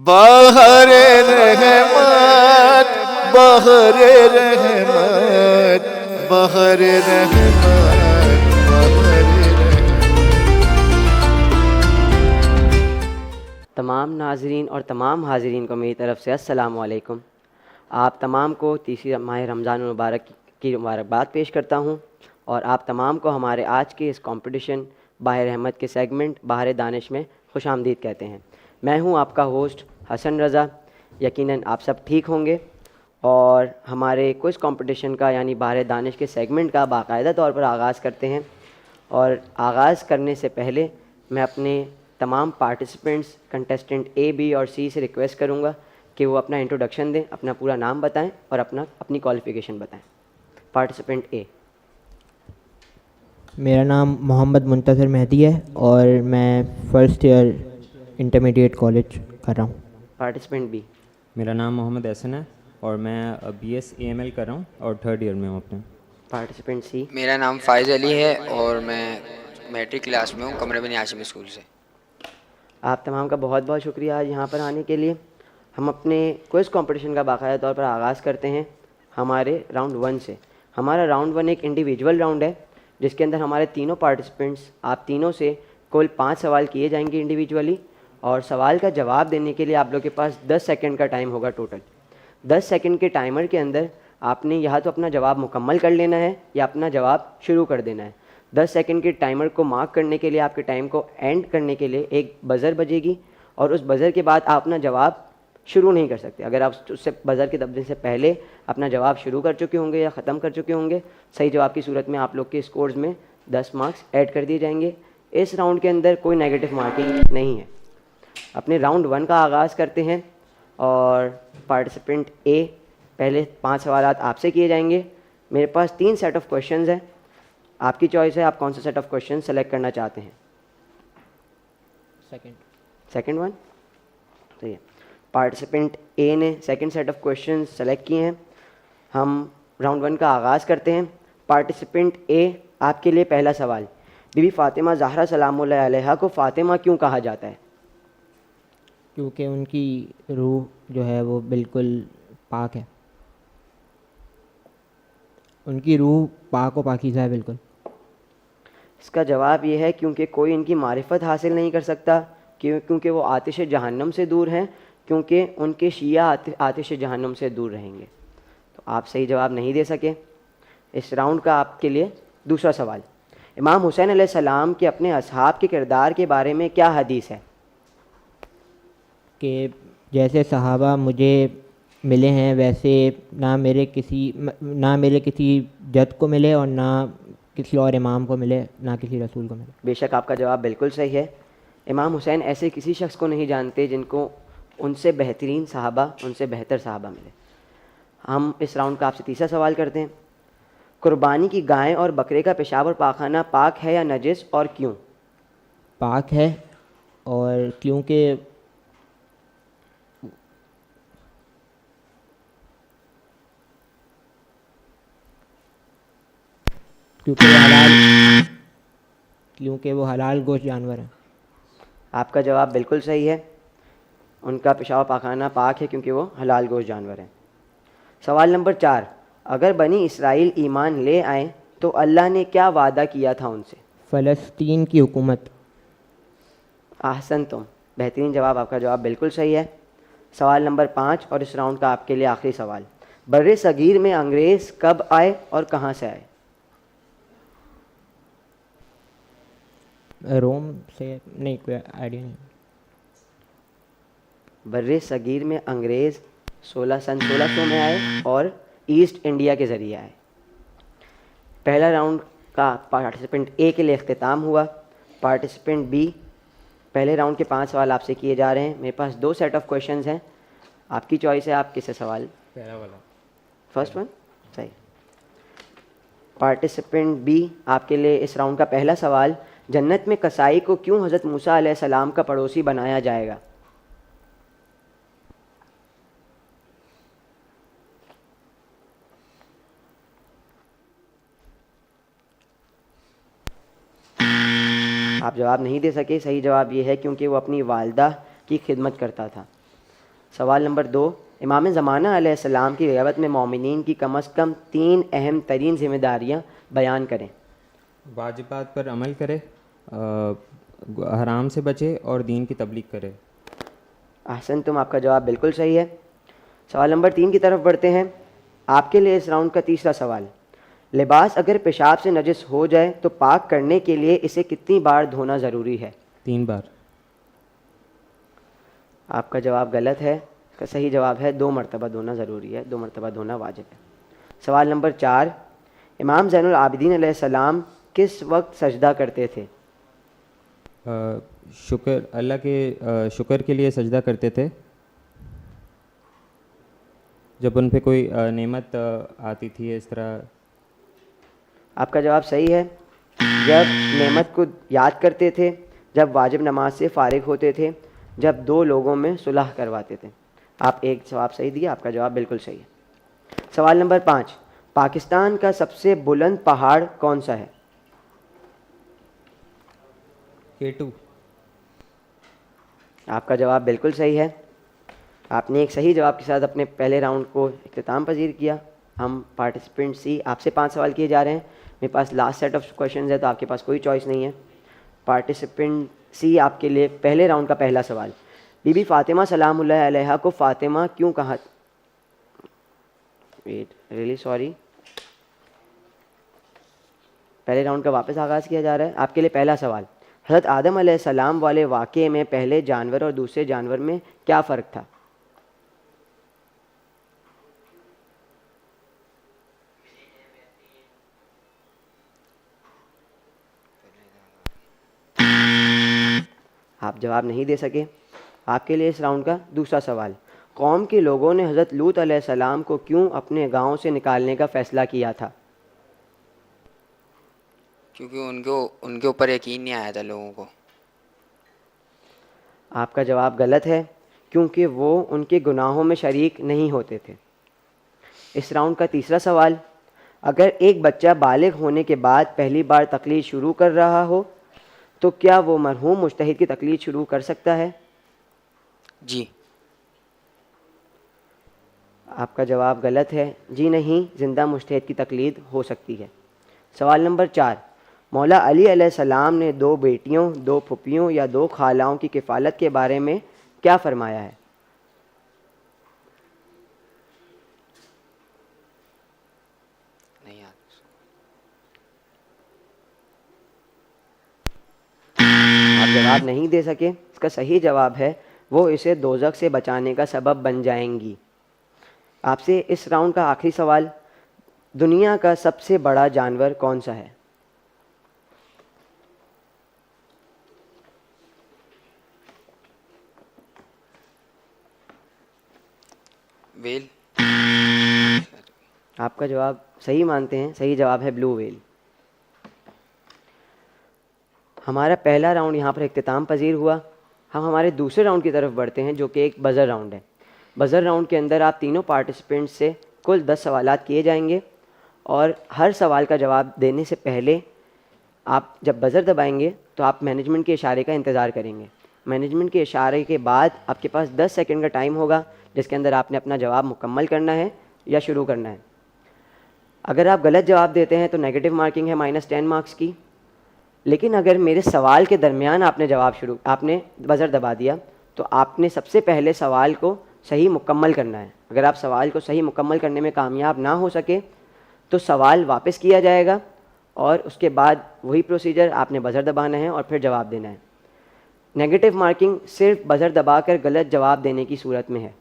بہر رحمت بہر رحمت بہر رحمت بہر رحمت۔ تمام ناظرین اور تمام حاضرین کو میری طرف سے السلام علیکم۔ آپ تمام کو تیسری ماہ رمضان المبارک کی مبارکباد پیش کرتا ہوں، اور آپ تمام کو ہمارے آج کے اس کمپٹیشن باہر رحمت کے سیگمنٹ باہر دانش میں خوش آمدید کہتے ہیں۔ میں ہوں آپ کا ہوسٹ حسن رضا۔ یقیناً آپ سب ٹھیک ہوں گے، اور ہمارے کوئز کمپٹیشن کا یعنی باہر دانش کے سیگمنٹ کا باقاعدہ طور پر آغاز کرتے ہیں۔ اور آغاز کرنے سے پہلے میں اپنے تمام پارٹیسپینٹس کنٹیسٹنٹ اے بی اور سی سے ریکویسٹ کروں گا کہ وہ اپنا انٹروڈکشن دیں، اپنا پورا نام بتائیں اور اپنی کوالیفیکیشن بتائیں۔ پارٹیسپینٹ اے۔ میرا نام محمد منتصر مہدی ہے اور میں فرسٹ ایئر انٹرمیڈیٹ کالج کر رہا ہوں۔ Participant B. میرا نام محمد احسن ہے اور میں B S A M L کر رہا ہوں اور تھرڈ ایئر میں ہوں اپنے۔ Participant C. میرا نام فائز علی ہے اور میں میٹرک کلاس میں ہوں قمر بن ہاشم اسکول سے۔ آپ تمام کا بہت بہت شکریہ آج یہاں پر آنے کے لیے۔ ہم اپنے کوئز کمپٹیشن کا باقاعدہ طور پر آغاز کرتے ہیں ہمارے راؤنڈ 1 سے۔ ہمارا راؤنڈ 1 ایک انڈیویجول راؤنڈ ہے جس کے اندر ہمارے تینوں پارٹیسپینٹس آپ تینوں سے کل 5 سوال کیے جائیں گے انڈیویجولی، اور سوال کا جواب دینے کے لیے آپ لوگ کے پاس 10 سیکنڈ کا ٹائم ہوگا ٹوٹل۔ 10 سیکنڈ کے ٹائمر کے اندر آپ نے یا تو اپنا جواب مکمل کر لینا ہے یا اپنا جواب شروع کر دینا ہے۔ 10 سیکنڈ کے ٹائمر کو مارک کرنے کے لیے آپ کے ٹائم کو اینڈ کرنے کے لیے ایک بزر بجے گی، اور اس بزر کے بعد آپ اپنا جواب شروع نہیں کر سکتے۔ اگر آپ اس سے بزر کے دبنے سے پہلے اپنا جواب شروع کر چکے ہوں گے یا ختم کر چکے ہوں گے، صحیح جواب کی صورت میں آپ لوگ کے اسکورز میں 10 مارکس ایڈ کر دیے جائیں گے۔ اس راؤنڈ کے اندر کوئی نیگیٹو مارکنگ نہیں ہے۔ اپنے راؤنڈ 1 کا آغاز کرتے ہیں، اور پارٹیسپینٹ اے پہلے 5 سوالات آپ سے کیے جائیں گے۔ میرے پاس 3 سیٹ آف کویشچنز ہیں، آپ کی چوائس ہے آپ کون سا سیٹ آف کویشچن سلیکٹ کرنا چاہتے ہیں۔ سیکنڈ ون، صحیح ہے۔ پارٹیسپینٹ اے نے second set of question select کیے ہیں۔ ہم راؤنڈ 1 کا آغاز کرتے ہیں۔ پارٹیسپینٹ اے، آپ کے لیے پہلا سوال، بی بی فاطمہ زہرا سلام اللہ علیہا کو فاطمہ کیوں کہا جاتا ہے؟ کیونکہ ان کی روح جو ہے وہ بالکل پاک ہے، ان کی روح پاک و پاکیزہ ہے بالکل۔ اس کا جواب یہ ہے کیونکہ کوئی ان کی معرفت حاصل نہیں کر سکتا، کیونکہ وہ آتش جہنم سے دور ہیں، کیونکہ ان کے شیعہ آتش جہنم سے دور رہیں گے۔ تو آپ صحیح جواب نہیں دے سکے۔ اس راؤنڈ کا آپ کے لیے دوسرا سوال، امام حسین علیہ السلام کے اپنے اصحاب کے کردار کے بارے میں کیا حدیث ہے؟ کہ جیسے صحابہ مجھے ملے ہیں ویسے نہ میرے کسی جد کو ملے اور نہ کسی اور امام کو ملے، نہ کسی رسول کو ملے۔ بے شک آپ کا جواب بالکل صحیح ہے۔ امام حسین ایسے کسی شخص کو نہیں جانتے جن کو ان سے بہترین صحابہ، ان سے بہتر صحابہ ملے۔ ہم اس راؤنڈ کا آپ سے تیسرا سوال کرتے ہیں، قربانی کی گائے اور بکرے کا پیشاب اور پاخانہ پاک ہے یا نجس، اور کیوں؟ پاک ہے، اور کیونکہ وہ حلال گوشت جانور ہیں۔ آپ کا جواب بالکل صحیح ہے، ان کا پیشاب پاخانہ پاک ہے کیونکہ وہ حلال گوشت جانور ہیں۔ سوال نمبر 4، اگر بنی اسرائیل ایمان لے آئیں تو اللہ نے کیا وعدہ کیا تھا ان سے؟ فلسطین کی حکومت۔ احسن تم، بہترین جواب، آپ کا جواب بالکل صحیح ہے۔ سوال نمبر 5 اور اس راؤنڈ کا آپ کے لیے آخری سوال، بر صغیر میں انگریز کب آئے اور کہاں سے آئے؟ روم سے، نہیں کوئی آئیڈیا نہیں۔ بر صغیر میں انگریز سن 1600 میں آئے اور ایسٹ انڈیا کے ذریعے آئے۔ پہلا راؤنڈ کا پارٹیسپینٹ اے کے لیے اختتام ہوا۔ پارٹیسپینٹ بی، پہلے راؤنڈ کے 5 سوال آپ سے کیے جا رہے ہیں۔ میرے پاس 2 سیٹ آف کویشچنز ہیں، آپ کی چوائس ہے آپ کس سے سوال۔ پہلا والا، فرسٹ ون، صحیح۔ پارٹیسپینٹ بی، آپ کے لیے اس راؤنڈ کا پہلا سوال، جنت میں کسائی کو کیوں حضرت موسیٰ علیہ السلام کا پڑوسی بنایا جائے گا؟ آپ جواب نہیں دے سکے۔ صحیح جواب یہ ہے کیونکہ وہ اپنی والدہ کی خدمت کرتا تھا۔ سوال نمبر 2، امام زمانہ علیہ السلام کی غیبت میں مومنین کی کم از کم 3 اہم ترین ذمہ داریاں بیان کریں۔ واجبات پر عمل کرے، حرام سے بچے اور دین کی تبلیغ کرے۔ احسن، تم آپ کا جواب بالکل صحیح ہے۔ سوال نمبر 3 کی طرف بڑھتے ہیں۔ آپ کے لیے اس راؤنڈ کا تیسرا سوال، لباس اگر پیشاب سے نجس ہو جائے تو پاک کرنے کے لیے اسے کتنی بار دھونا ضروری ہے؟ 3 بار۔ آپ کا جواب غلط ہے، اس کا صحیح جواب ہے 2 مرتبہ دھونا ضروری ہے، 2 مرتبہ دھونا واجب ہے۔ سوال نمبر 4، امام زین العابدین علیہ السلام کس وقت سجدہ کرتے تھے؟ شکر، اللہ کے شکر کے لیے سجدہ کرتے تھے، جب ان پہ کوئی نعمت آتی تھی اس طرح۔ آپ کا جواب صحیح ہے، جب نعمت کو یاد کرتے تھے، جب واجب نماز سے فارغ ہوتے تھے، جب 2 لوگوں میں صلح کرواتے تھے۔ آپ ایک جواب صحیح دیا، آپ کا جواب بالکل صحیح ہے۔ سوال نمبر 5، پاکستان کا سب سے بلند پہاڑ کون سا ہے؟ K2۔ آپ کا جواب بالکل صحیح ہے، آپ نے ایک صحیح جواب کے ساتھ اپنے پہلے راؤنڈ کو اختتام پذیر کیا۔ ہم پارٹیسپینٹ سی آپ سے 5 سوال کیے جا رہے ہیں، میرے پاس لاسٹ سیٹ آف کویشچنز ہے تو آپ کے پاس کوئی چوائس نہیں ہے۔ پارٹیسپینٹ سی آپ کے لیے پہلے راؤنڈ کا پہلا سوال، بی بی فاطمہ سلام اللہ علیہا کو فاطمہ کیوں کہا؟ ریئلی سوری، پہلے راؤنڈ کا واپس آغاز کیا جا رہا ہے۔ آپ کے لیے پہلا سوال، حضرت آدم علیہ السلام والے واقعے میں پہلے جانور اور دوسرے جانور میں کیا فرق تھا؟ آپ جواب نہیں دے سکے۔ آپ کے لیے اس راؤنڈ کا دوسرا سوال، قوم کے لوگوں نے حضرت لوط علیہ السلام کو کیوں اپنے گاؤں سے نکالنے کا فیصلہ کیا تھا؟ کیونکہ ان کے اوپر یقین نہیں آیا تھا لوگوں کو۔ آپ کا جواب غلط ہے، کیونکہ وہ ان کے گناہوں میں شریک نہیں ہوتے تھے۔ اس راؤنڈ کا تیسرا سوال، اگر ایک بچہ بالغ ہونے کے بعد پہلی بار تقلید شروع کر رہا ہو تو کیا وہ مرحوم مجتہد کی تقلید شروع کر سکتا ہے؟ جی۔ آپ کا جواب غلط ہے، جی نہیں، زندہ مجتہد کی تقلید ہو سکتی ہے۔ سوال نمبر 4، مولا علی علیہ السلام نے 2 بیٹیوں، 2 پھپھیوں یا 2 خالاؤں کی کفالت کے بارے میں کیا فرمایا ہے؟ نہیں یاد۔ آپ جواب نہیں دے سکے، اس کا صحیح جواب ہے وہ اسے دوزخ سے بچانے کا سبب بن جائیں گی۔ آپ سے اس راؤنڈ کا آخری سوال، دنیا کا سب سے بڑا جانور کون سا ہے؟ ویل۔ آپ کا جواب صحیح مانتے ہیں، صحیح جواب ہے بلو ویل۔ ہمارا پہلا راؤنڈ یہاں پر اختتام پذیر ہوا۔ ہم ہمارے دوسرے راؤنڈ کی طرف بڑھتے ہیں جو کہ ایک بزر راؤنڈ ہے۔ بزر راؤنڈ کے اندر آپ تینوں پارٹیسپینٹ سے کل 10 سوالات کیے جائیں گے، اور ہر سوال کا جواب دینے سے پہلے آپ جب بزر دبائیں گے تو آپ مینجمنٹ کے اشارے کا انتظار کریں گے۔ مینجمنٹ کے اشارے کے بعد آپ کے پاس 10 سیکنڈ کا ٹائم ہوگا جس کے اندر آپ نے اپنا جواب مکمل کرنا ہے یا شروع کرنا ہے۔ اگر آپ غلط جواب دیتے ہیں تو نیگیٹو مارکنگ ہے -10 مارکس کی، لیکن اگر میرے سوال کے درمیان آپ نے بزر دبا دیا تو آپ نے سب سے پہلے سوال کو صحیح مکمل کرنا ہے۔ اگر آپ سوال کو صحیح مکمل کرنے میں کامیاب نہ ہو سکے تو سوال واپس کیا جائے گا، اور اس کے بعد وہی پروسیجر، آپ نے بزر دبانا ہے اور پھر جواب دینا ہے۔ نیگیٹو مارکنگ صرف بزر دبا کر غلط جواب دینے کی صورت میں ہے۔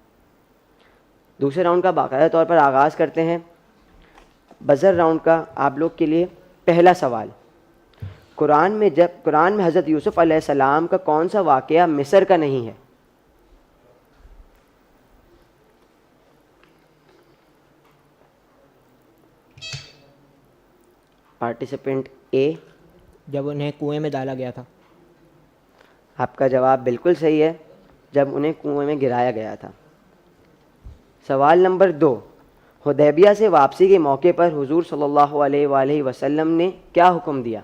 دوسرے راؤنڈ کا باقاعدہ طور پر آغاز کرتے ہیں۔ بزر راؤنڈ کا آپ لوگ کے لیے پہلا سوال، قرآن میں حضرت یوسف علیہ السلام کا کون سا واقعہ مصر کا نہیں ہے؟ پارٹیسپینٹ اے، جب انہیں کنویں میں ڈالا گیا تھا۔ آپ کا جواب بالکل صحیح ہے، جب انہیں کنویں میں گرایا گیا تھا۔ سوال نمبر 2، حدیبیہ سے واپسی کے موقع پر حضور صلی اللہ علیہ وآلہ وسلم نے کیا حکم دیا؟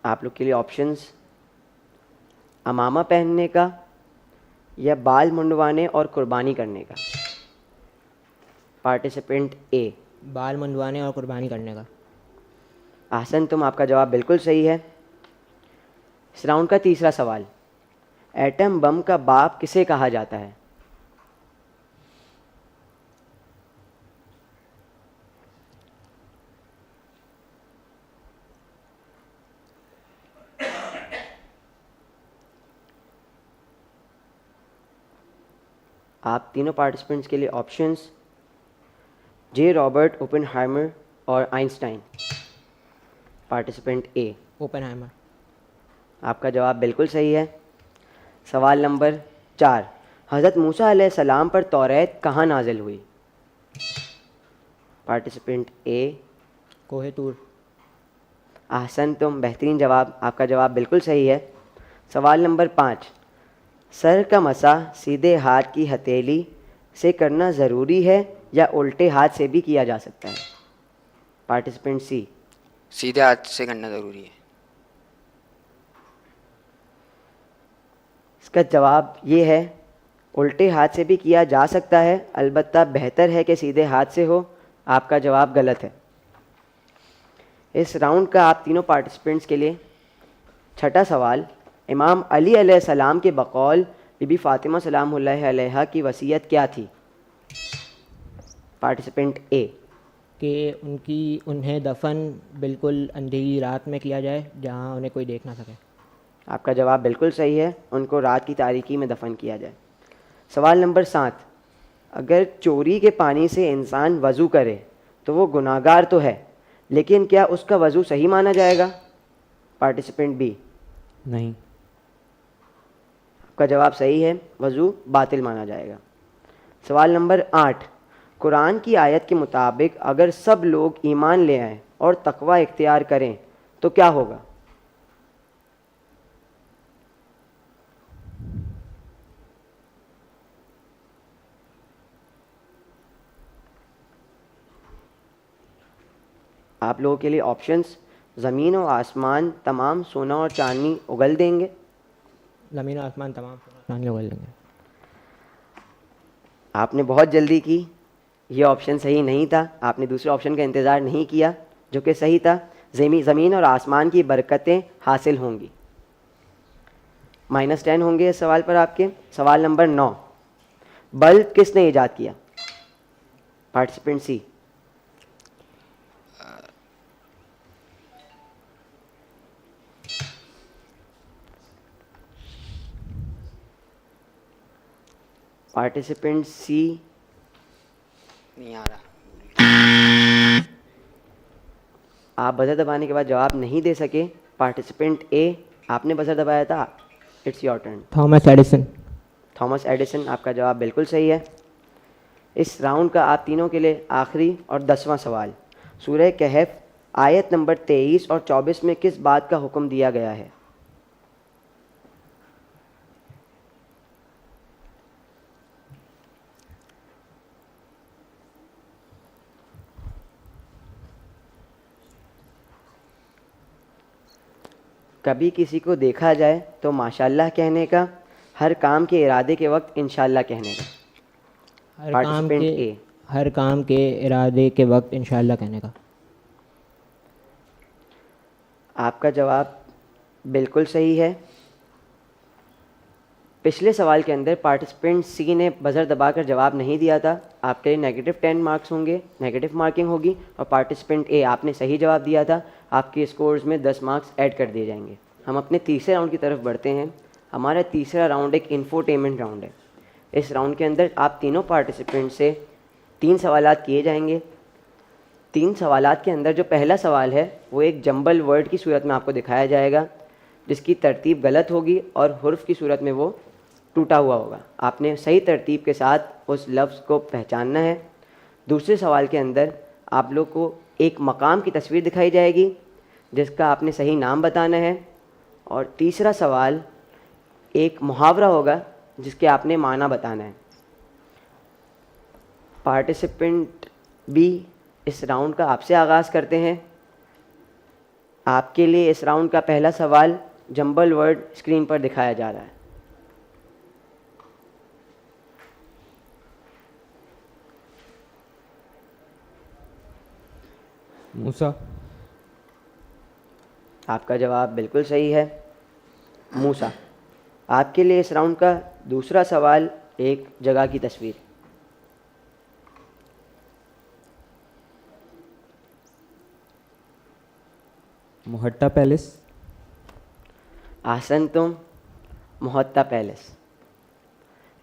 آپ لوگ کے لیے آپشنس امامہ پہننے کا یا بال منڈوانے اور قربانی کرنے کا. پارٹیسپینٹ اے. بال منڈوانے اور قربانی کرنے کا. احسن تم، آپ کا جواب بالکل صحیح ہے. اس راؤنڈ کا تیسرا سوال، ایٹم بم کا باپ کسے کہا جاتا ہے؟ آپ تینوں پارٹیسپینٹس کے لیے آپشنس جے رابرٹ اوپن ہائمر اور آئنسٹائن. پارٹیسپینٹ اے. اوپن ہائمر. آپ کا جواب بالکل صحیح ہے. سوال نمبر 4، حضرت موسیٰ علیہ السلام پر توریت کہاں نازل ہوئی؟ پارٹیسپینٹ اے. کوہ طور. احسن تم، بہترین جواب، آپ کا جواب بالکل صحیح ہے. سوال نمبر 5، سر کا مسح سیدھے ہاتھ کی ہتھیلی سے کرنا ضروری ہے یا الٹے ہاتھ سے بھی کیا جا سکتا ہے؟ پارٹیسپینٹ سی. سیدھے ہاتھ سے کرنا ضروری ہے. اس کا جواب یہ ہے الٹے ہاتھ سے بھی کیا جا سکتا ہے، البتہ بہتر ہے کہ سیدھے ہاتھ سے ہو. آپ کا جواب غلط ہے. اس راؤنڈ کا آپ تینوں پارٹیسپینٹس کے لیے چھٹا سوال، امام علی علیہ السلام کے بقول بی بی فاطمہ سلام اللہ علیہا کی وصیت کیا تھی؟ پارٹیسپینٹ اے. کہ انہیں دفن بالکل اندھیری رات میں کیا جائے جہاں انہیں کوئی دیکھ نہ سکے. آپ کا جواب بالکل صحیح ہے، ان کو رات کی تاریکی میں دفن کیا جائے. سوال نمبر 7، اگر چوری کے پانی سے انسان وضو کرے تو وہ گناہگار تو ہے، لیکن کیا اس کا وضو صحیح مانا جائے گا؟ Participant be. نہیں. آپ کا جواب صحیح ہے، وضو باطل مانا جائے گا. سوال نمبر 8، قرآن کی آیت کے مطابق اگر سب لوگ ایمان لے آئیں اور تقوی اختیار کریں تو کیا ہوگا؟ آپ لوگوں کے لیے آپشنس زمین و آسمان تمام سونا اور چاندنی اگل دیں گے. زمین و آسمان تمام چاندنی اگل دیں گے. آپ نے بہت جلدی کی، یہ آپشن صحیح نہیں تھا. آپ نے دوسرے آپشن کا انتظار نہیں کیا جو کہ صحیح تھا. زمین اور آسمان کی برکتیں حاصل ہوں گی. -10 ہوں گے اس سوال پر آپ کے. سوال نمبر 9، بلب کس نے ایجاد کیا؟ پارٹیسپینٹ سی. پارٹیسپینٹ سی. نہیں آ رہا. آپ بزر دبانے کے بعد جواب نہیں دے سکے. پارٹیسپینٹ اے، آپ نے بزر دبایا تھا. It's your turn. Thomas Edison. Thomas Edison. آپ کا جواب بالکل صحیح ہے. اس راؤنڈ کا آپ تینوں کے لیے آخری اور 10واں سوال، سورہ کہف آیت نمبر 23 اور 24 میں کس بات کا حکم دیا گیا ہے؟ کبھی کسی کو دیکھا جائے تو ماشاءاللہ کہنے کا، ہر کام کے ارادے کے وقت انشاءاللہ کہنے کا. ہر کام کے ارادے کے وقت انشاءاللہ کہنے کا. آپ کا جواب بالکل صحیح ہے. پچھلے سوال کے اندر پارٹیسپینٹ سی نے بزر دبا کر جواب نہیں دیا تھا. آپ کے لیے -10 مارکس ہوں گے، نیگیٹو مارکنگ ہوگی. اور پارٹیسپینٹ اے، آپ نے صحیح جواب دیا تھا، آپ کے اسکورز میں 10 مارکس ایڈ کر دیے جائیں گے. ہم اپنے تیسرے راؤنڈ کی طرف بڑھتے ہیں. ہمارا تیسرا راؤنڈ ایک انفوٹینمنٹ راؤنڈ ہے. اس راؤنڈ کے اندر آپ تینوں پارٹیسپینٹ سے 3 سوالات کیے جائیں گے. 3 سوالات کے اندر جو پہلا سوال ہے وہ ایک جمبل ورڈ کی صورت میں آپ کو دکھایا جائے گا جس کی ترتیب غلط ہوگی اور حرف کی صورت میں وہ ٹوٹا ہوا ہوگا. آپ نے صحیح ترتیب کے ساتھ اس لفظ کو پہچاننا ہے. دوسرے سوال کے اندر آپ لوگ کو ایک مقام کی تصویر دکھائی جائے گی جس کا آپ نے صحیح نام بتانا ہے. اور تیسرا سوال ایک محاورہ ہوگا جس کے آپ نے معنی بتانا ہے. پارٹیسپینٹ بی، اس راؤنڈ کا آپ سے آغاز کرتے ہیں. آپ کے لیے اس راؤنڈ کا پہلا سوال جمبل ورڈ اسکرین پر دکھایا جا رہا ہے. موسیٰ. آپ کا جواب بالکل صحیح ہے، موسیٰ. آپ کے لیے اس راؤنڈ کا دوسرا سوال ایک جگہ کی تصویر. محٹا پیلس. احسنتم، محطہ پیلس.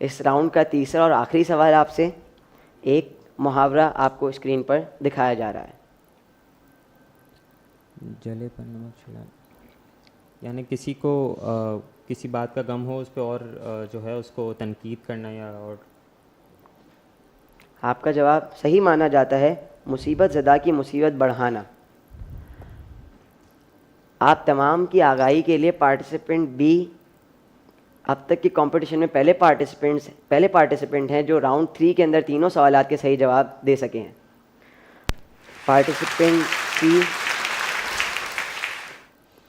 اس راؤنڈ کا تیسرا اور آخری سوال آپ سے ایک محاورہ آپ کو اسکرین پر دکھایا جا رہا ہے. جلے پر نمک چھڑا، یعنی کسی کو کسی بات کا غم ہو اس پہ اور جو ہے اس کو تنقید کرنا یا اور. آپ کا جواب صحیح مانا جاتا ہے، مصیبت زدہ کی مصیبت بڑھانا. آپ تمام کی آگاہی کے لیے پارٹیسپینٹ بی اب تک کی کمپٹیشن میں پہلے پارٹیسپینٹ ہیں جو راؤنڈ 3 کے اندر تینوں سوالات کے صحیح جواب دے سکے ہیں. پارٹیسپینٹ سی،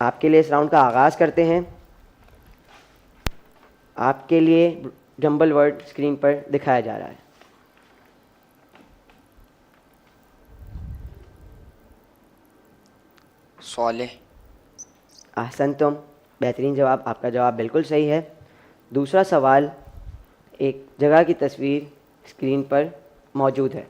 آپ کے لیے اس راؤنڈ کا آغاز کرتے ہیں. آپ کے لیے جمبل ورڈ اسکرین پر دکھایا جا رہا ہے. صالح. احسنتم، بہترین جواب. آپ کا جواب بالکل صحیح ہے. دوسرا سوال ایک جگہ کی تصویر اسکرین پر موجود ہے.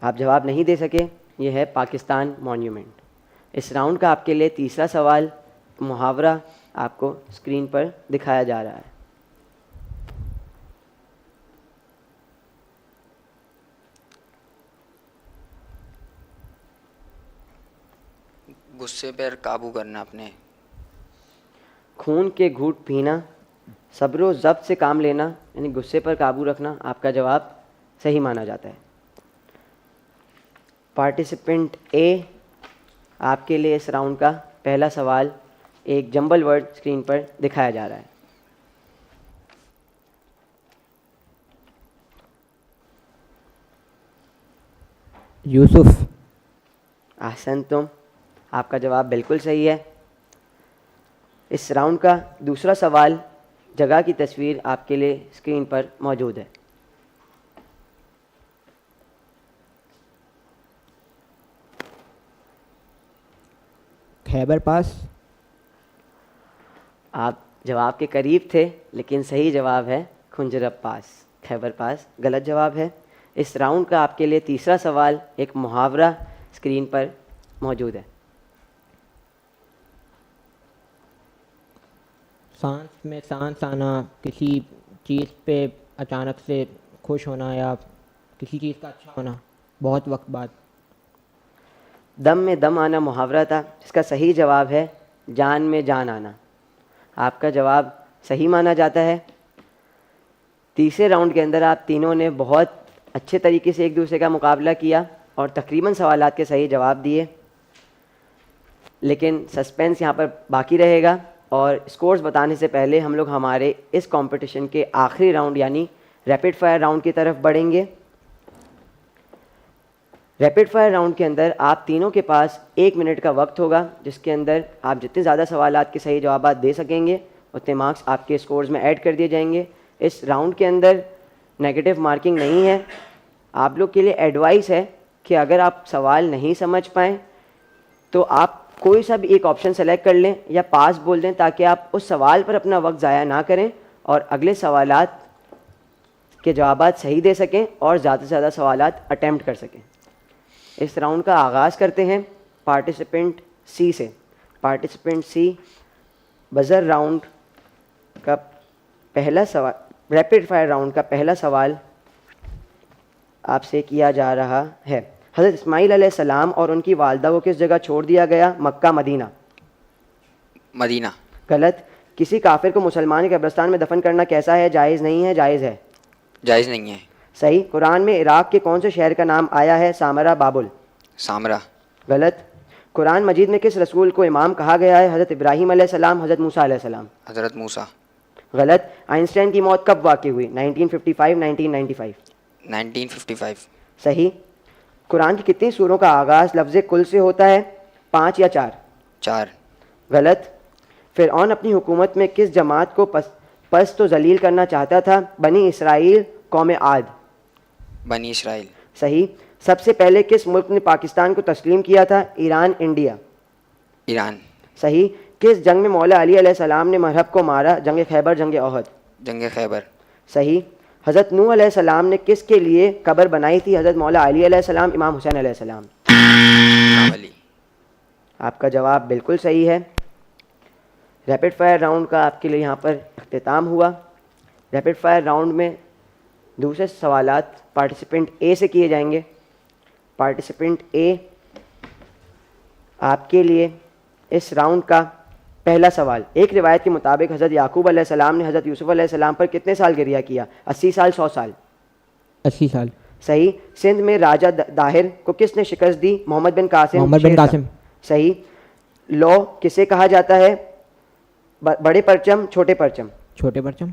آپ جواب نہیں دے سکے. یہ ہے پاکستان مونیومنٹ. اس راؤنڈ کا آپ کے لیے تیسرا سوال محاورہ آپ کو اسکرین پر دکھایا جا رہا ہے. غصے پر قابو کرنا اپنے. خون کے گھونٹ پینا، صبر و ضبط سے کام لینا، یعنی غصے پر قابو رکھنا. آپ کا جواب صحیح مانا جاتا ہے. پارٹیسپینٹ اے، آپ کے لیے اس راؤنڈ کا پہلا سوال ایک جمبل ورڈ اسکرین پر دکھایا جا رہا ہے. یوسف. احسنتم، آپ کا جواب بالکل صحیح ہے. اس راؤنڈ کا دوسرا سوال جگہ کی تصویر آپ کے لیے اسکرین پر موجود ہے. خیبر پاس. آپ جواب کے قریب تھے لیکن صحیح جواب ہے کھنجرب پاس. خیبر پاس غلط جواب ہے. اس راؤنڈ کا آپ کے لیے تیسرا سوال ایک محاورہ اسکرین پر موجود ہے. سانس میں سانس آنا، کسی چیز پہ اچانک سے خوش ہونا یا کسی چیز کا اچھا ہونا بہت وقت بعد. دم میں دم آنا محاورہ تھا. اس کا صحیح جواب ہے جان میں جان آنا. آپ کا جواب صحیح مانا جاتا ہے. تیسرے راؤنڈ کے اندر آپ تینوں نے بہت اچھے طریقے سے ایک دوسرے کا مقابلہ کیا اور تقریباً سوالات کے صحیح جواب دیے، لیکن سسپینس یہاں پر باقی رہے گا. اور اسکورز بتانے سے پہلے ہم لوگ ہمارے اس کمپٹیشن کے آخری راؤنڈ یعنی ریپڈ فائر راؤنڈ کی طرف بڑھیں گے. ریپڈ فائر راؤنڈ کے اندر آپ تینوں کے پاس 1 منٹ کا وقت ہوگا جس کے اندر آپ جتنے زیادہ سوالات کے صحیح جوابات دے سکیں گے اتنے مارکس آپ کے اسکورز میں ایڈ کر دیے جائیں گے. اس راؤنڈ کے اندر نیگیٹو مارکنگ نہیں ہے. آپ لوگ کے لیے ایڈوائس ہے کہ اگر آپ سوال نہیں سمجھ پائیں تو آپ کوئی سا بھی ایک آپشن سلیکٹ کر لیں یا پاس بول دیں تاکہ آپ اس سوال پر اپنا وقت ضائع نہ کریں اور اگلے سوالات کے جوابات صحیح دے سکیں اور زیادہ سے زیادہ سوالات اٹیمپٹ کر سکیں. اس راؤنڈ کا آغاز کرتے ہیں پارٹیسپینٹ سی سے. پارٹیسپینٹ سی، بزر راؤنڈ کا پہلا سوال، ریپڈ فائر راؤنڈ کا پہلا سوال آپ سے کیا جا رہا ہے. حضرت اسماعیل علیہ السلام اور ان کی والدہ کو کس جگہ چھوڑ دیا گیا؟ مکہ، مدینہ. مدینہ. غلط. کسی کافر کو مسلمان کے قبرستان میں دفن کرنا کیسا ہے؟ جائز نہیں ہے؟ جائز ہے. جائز نہیں ہے. صحیح. قرآن میں عراق کے کون سے شہر کا نام آیا ہے؟ سامرا، بابل. سامرا. غلط. قرآن مجید میں کس رسول کو امام کہا گیا ہے؟ حضرت ابراہیم علیہ السلام، حضرت موسیٰ علیہ السلام. حضرت موسیٰ. غلط. آئنسٹائن کی موت کب واقع ہوئی؟ 1955 1995. 1955. صحیح. قرآن کی کتنی سوروں کا آغاز لفظ کل سے ہوتا ہے؟ 5 یا 4؟ 4. غلط. فرعون اپنی حکومت میں کس جماعت کو پست و ذلیل کرنا چاہتا تھا؟ بنی اسرائیل، قوم عاد. بنی اسرائیل. صحیح. سب سے پہلے کس ملک نے پاکستان کو تسلیم کیا تھا؟ ایران، انڈیا. ایران. صحیح. کس جنگ میں مولا علی علیہ السلام نے مرہب کو مارا؟ جنگ خیبر، جنگ احد. جنگ خیبر. صحیح. حضرت نوح علیہ السلام نے کس کے لیے قبر بنائی تھی؟ حضرت مولا علی علیہ السلام، امام حسین علیہ السلام. امام علی. آپ کا جواب بالکل صحیح ہے. ریپڈ فائر راؤنڈ کا آپ کے لیے یہاں پر اختتام ہوا. ریپڈ فائر راؤنڈ میں دوسرے سوالات پارٹیسپینٹ اے سے کیے جائیں گے. پارٹیسپینٹ اے، آپ کے لیے اس راؤنڈ کا پہلا سوال. ایک روایت کے مطابق حضرت یعقوب علیہ السلام نے حضرت یوسف علیہ السلام پر کتنے سال گریہ کیا؟ 80 سال، 100 سال؟ 80 سال. صحیح. سندھ میں راجہ داہر کو کس نے شکست دی؟ محمد بن قاسم. محمد بن قاسم. صحیح. لو کسے کہا جاتا ہے؟ بڑے پرچم، چھوٹے پرچم؟ چھوٹے پرچم.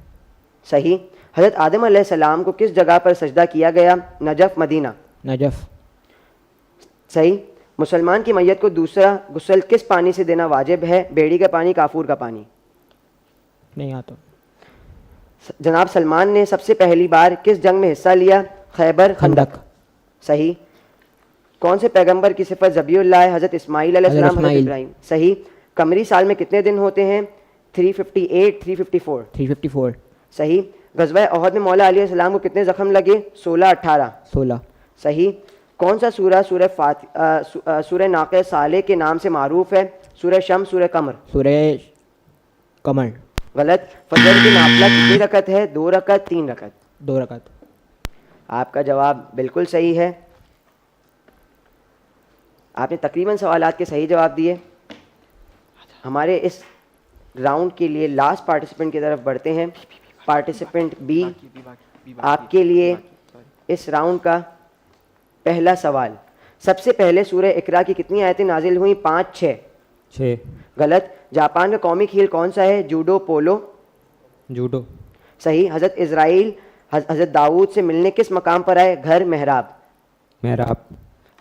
صحیح. حضرت آدم علیہ السلام کو کس جگہ پر سجدہ کیا گیا؟ نجف، مدینہ؟ نجف. صحیح. مسلمان کی میت کو دوسرا غسل کس پانی سے دینا واجب ہے؟ بیڑی کا پانی، کافور کا پانی؟ نہیں آتا. جناب سلمان نے سب سے پہلی بار کس جنگ میں حصہ لیا؟ خیبر، خندق؟ صحیح. کون سے پیغمبر کی صفت ذبیح اللہ ہے؟ حضرت اسماعیل علیہ السلام، حضرت ابراہیم؟ صحیح. قمری سال میں کتنے دن ہوتے ہیں؟ 358 354؟ 354. صحیح. غزوہ احد میں مولا علیہ السلام کو کتنے زخم لگے؟ 16 18؟ 16. صحیح. کون سا سورہ سورہ ناقہ صالح کے نام سے معروف ہے؟ سورہ شمس، سورہ قمر؟ سورہ قمر. غلط. فجر کی نافلہ کتنی رکعت ہے؟ 2 رکعت، 3 رکعت؟ 2 رکعت. آپ کا جواب بالکل صحیح ہے. آپ نے تقریباً سوالات کے صحیح جواب دیے. ہمارے اس راؤنڈ کے لیے لاسٹ پارٹیسپینٹ کی طرف بڑھتے ہیں. پارٹیسپینٹ بی، آپ کے لیے اس راؤنڈ کا پہلا سوال. سب سے پہلے سورہ اقرا کی کتنی آیتیں نازل ہوئیں؟ 5 6؟ 6. غلط. جاپان کا قومی کھیل کون سا ہے؟ Judo, polo? جوڈو. صحیح. حضرت اسرائیل حضرت داؤد سے ملنے کس مقام پر آئے؟ گھر، محراب؟ محراب.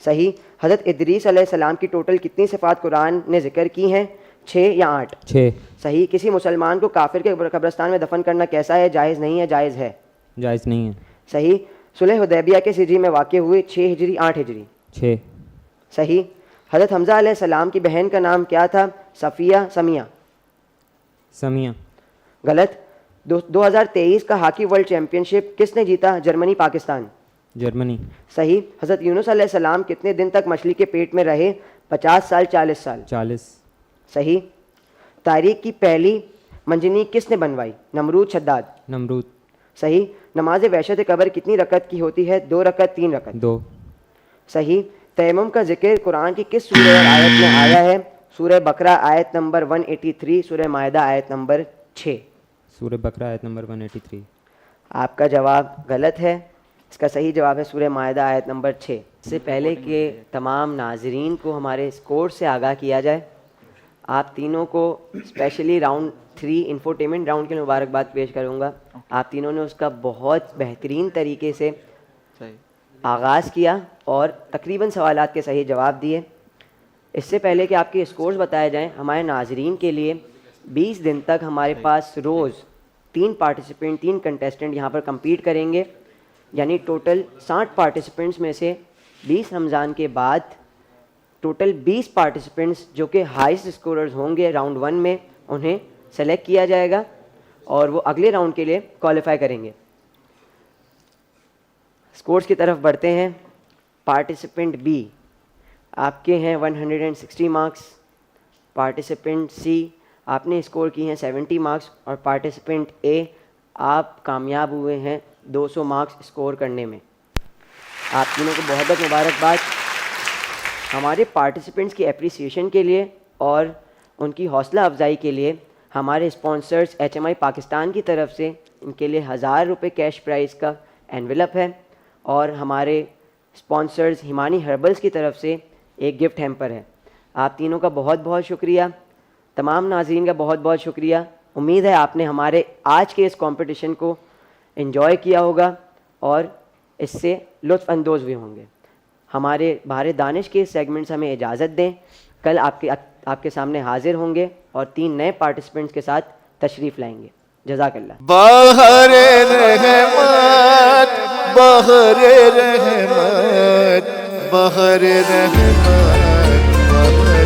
صحیح. حضرت ادریس علیہ السلام کی ٹوٹل کتنی صفات قرآن نے ذکر کی ہیں؟ 6 یا 8؟ 6. صحیح. کسی مسلمان کو کافر کے قبرستان میں دفن کرنا کیسا ہے؟ جائز نہیں ہے، جائز ہے؟ جائز نہیں ہے. صحیح. صلح حدیبیہ کس ہجری میں واقع ہوئی؟ 6 ہجری 8 ہجری؟ 6. صحیح. حضرت حمزہ علیہ السلام کی بہن کا نام کیا تھا؟ صفیہ، سمیہ؟ سمیہ. غلط. 2023 کا ہاکی ورلڈ چیمپئن شپ کس نے جیتا؟ جرمنی، پاکستان؟ جرمنی. صحیح. حضرت یونس علیہ السلام کتنے دن تک مچھلی کے پیٹ میں رہے؟ 50 سال، 40 سال؟ 40. صحیح. تاریخ کی پہلی منجنیق کس نے بنوائی؟ نمرود، شداد؟ نمرود. صحیح. نماز وحشت قبر کتنی رکعت کی ہوتی ہے؟ 2 رکعت، 3 رکعت؟ 2. صحیح. تیمم کا ذکر قرآن کی کس سورہ اور آیت میں آیا ہے؟ سورہ بقرہ آیت نمبر 183، سورہ مائدہ آیت نمبر 6؟ سورہ بقرہ آیت نمبر 183. آپ کا جواب غلط ہے. اس کا صحیح جواب ہے سورہ مائدہ آیت نمبر 6. اس سے پہلے کہ تمام ناظرین کو ہمارے اسکور سے آگاہ کیا جائے، آپ تینوں کو اسپیشلی راؤنڈ 3 انفوٹینمنٹ راؤنڈ کے لیے مبارکباد پیش کروں گا. آپ تینوں نے اس کا بہت بہترین طریقے سے آغاز کیا اور تقریباً سوالات کے صحیح جواب دیے. اس سے پہلے کہ آپ کے اسکورز بتائے جائیں، ہمارے ناظرین کے لیے 20 دن تک ہمارے پاس روز 3 پارٹیسپینٹ، 3 کنٹیسٹنٹ یہاں پر کمپیٹ کریں گے. یعنی ٹوٹل 60 پارٹیسپینٹس میں سے 20 رمضان کے بعد ٹوٹل 20 پارٹیسپینٹس جو کہ ہائیسٹ اسکوررز ہوں گے راؤنڈ 1 میں، انہیں سلیکٹ کیا جائے گا اور وہ اگلے راؤنڈ کے لیے کوالیفائی کریں گے. اسکورز کی طرف بڑھتے ہیں. پارٹیسپینٹ بی، آپ کے ہیں 160 مارکس. پارٹیسپینٹ سی، آپ نے اسکور کی ہیں 70 مارکس. اور پارٹیسپینٹ اے، آپ کامیاب ہوئے ہیں 200 مارکس اسکور کرنے میں. آپ تینوں کو بہت بہت مبارکباد. ہمارے پارٹیسپینٹس کی اپریسیشن کے لیے اور ان کی حوصلہ افزائی کے لیے ہمارے اسپانسرز HMI پاکستان کی طرف سے ان کے لیے 1000 روپے کیش پرائز کا انویلپ ہے، اور ہمارے اسپانسرز ہمانی ہربلز کی طرف سے ایک گفٹ ہیمپر ہے. آپ تینوں کا بہت بہت شکریہ. تمام ناظرین کا بہت بہت شکریہ. امید ہے آپ نے ہمارے آج کے اس کمپٹیشن کو انجوائے کیا ہوگا اور اس سے لطف اندوز بھی ہوں گے. ہمارے بہار دانش کے سیگمنٹ سے ہمیں اجازت دیں. کل آپ کے سامنے حاضر ہوں گے اور 3 نئے پارٹیسپینٹس کے ساتھ تشریف لائیں گے. جزاک اللہ. بہر رحمت بہر رحمت بہر رحمت بہر